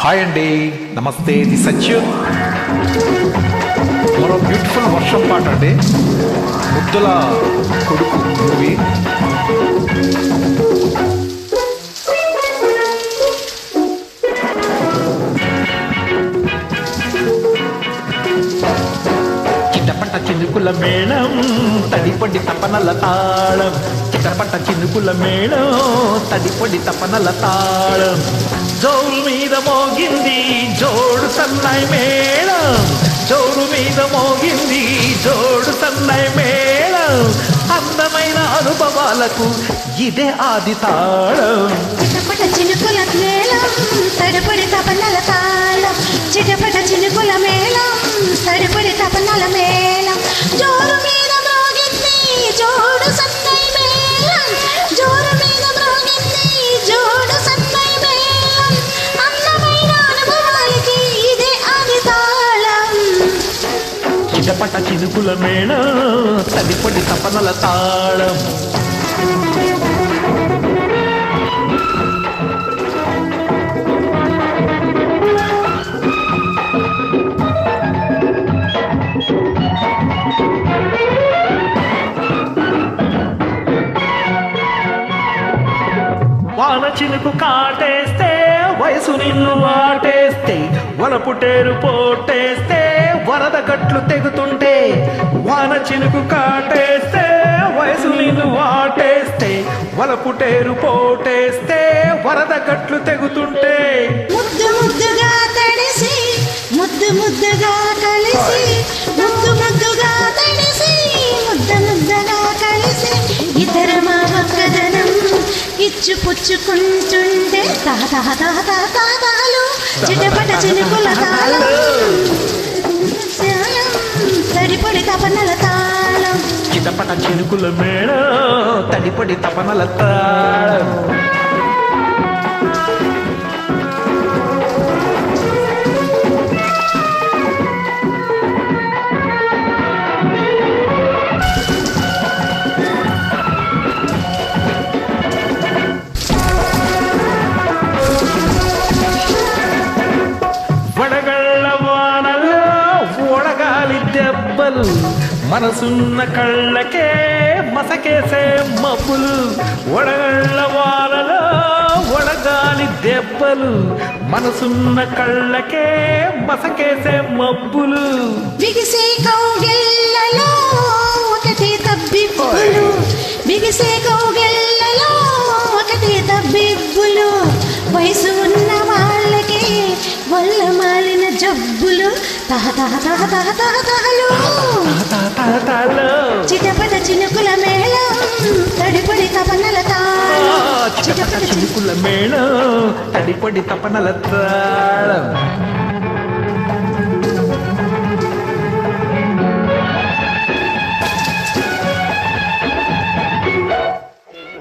Hi అండి, నమస్తే. ఇది సత్యు. మరో బ్యూటిఫుల్ వర్షం పాట అండి. ముద్దుల కొడుకు మూవీ. చిట్టపట్ట చినుకుల మేళం, తడిపొడి తపనల తాళం. చిట్టపట్ట చినుకుల మేళం, తడిపొడి తపనల తాళం. జోరు మీద మోగింది జోడు సన్నాయి మేళం, జోరు మీద మోగింది జోడు సన్నాయి మేళం. అందమైన అనుభవాలకు ఇదే ఆది తాళం. చిటపట చినుకుల మేళం, తడిపొడి తపనల తాళం. చిటపట చినుకుల మేళం, తడిపొడి తపనల మేళం. జోరు మీద మోగింది జోడు సన్నాయి మేళం, జోరు మీద మోగింది జోడు సన్నాయి మేళం. అందమైన అనుభవాలకి ఇదే ఆది తాళం. చిటపట చినుకుల మేళం, తడిపొడి తపనల తాళం. వాన చినుకు కాటేస్తే వయసు నిన్ను వాటేస్తే, వలపుటేరు పోటేస్తే వరద గట్లు తెగుతుంటే. వాన చినుకు కాటేస్తే వయసు నిన్ను వాటేస్తే, వలపుటేరు పోటేస్తే వరద గట్లు తెగుతుంటే. ముద్దు ముద్దుగా తడిసి, ముద్దు ముద్దుగా కలిసి, ముద్దు ముద్దుగా తడిసి, ముద్దు ముద్దగా కలిసి, ఇద్దరమా ఒక్కదనం ఇచ్చు పుచ్చుకుంటుంటే. తాతాలు చిటపట చినుకుల తాళం, తడిపొడి తపనల తాళం. చిటపట చినుకుల మేళం, తడిపొడి తపనల తాళం. వడగళ్ళ వానలో ఒడగాలి దెబ్బలు, మనసున్న కళ్ళకే మసకేసే మబ్బులు. వడగళ్ళ వానలో ఒడగాలి దెబ్బలు, మనసున్న కళ్ళకే మసకేసే మబ్బులు. బిగిసే కౌగిళ్ళలో ఒకటి తబ్బిబ్బులు, బిగిసే కౌగిళ్ళలో ఒకటి తబ్బిబ్బులు. వయసు ఉన్న వాళ్ళకి వల్ల మాలిన జబ్బులు. చిటపట చినుకుల మేళం, తడిపొడి తపనల తాళం. చిటపట చినుకుల మేళం, తడిపొడి తపనల తాళం.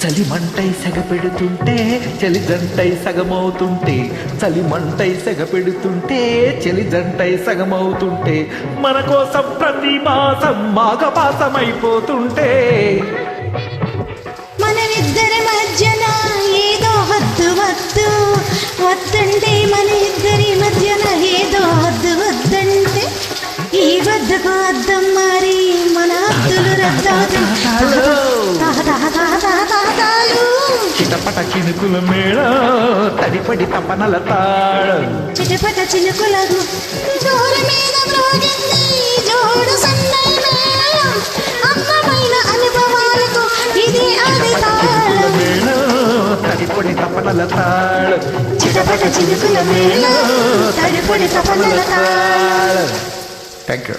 చలి మంటై సెగ పెడుతుంటే చలి జంటై సగమవుతుంటే, చలి మంటై సెగ పెడుతుంటే చలి జంటై సగమవుతుంటే, మన కోసం ప్రతి మాసం మాఘపాసమైపోతుంటే. మనమిద్దరి మధ్యన ఏదో వద్దు వద్దు వద్దంటే, మన ఇద్దరి మధ్యన ఏదో వద్దు వద్దంటే, ఈ వద్దకు అద్దం మారి మన హద్దులు రద్దవుతాయి. చిటపట చినుకుల మేళం, తడిపడి తపనల తాళం. చిటపట చినుకుల జోరు మీద మ్రోగింది జోడు సన్నాయి మేళం. అందమైన అనుభవాలకు ఇది ఆది తాళం. తడిపొడి తపనల తాళం. చిటపట చినుకుల మేళం, తడిపొడి తపనల తాళం. Thank you.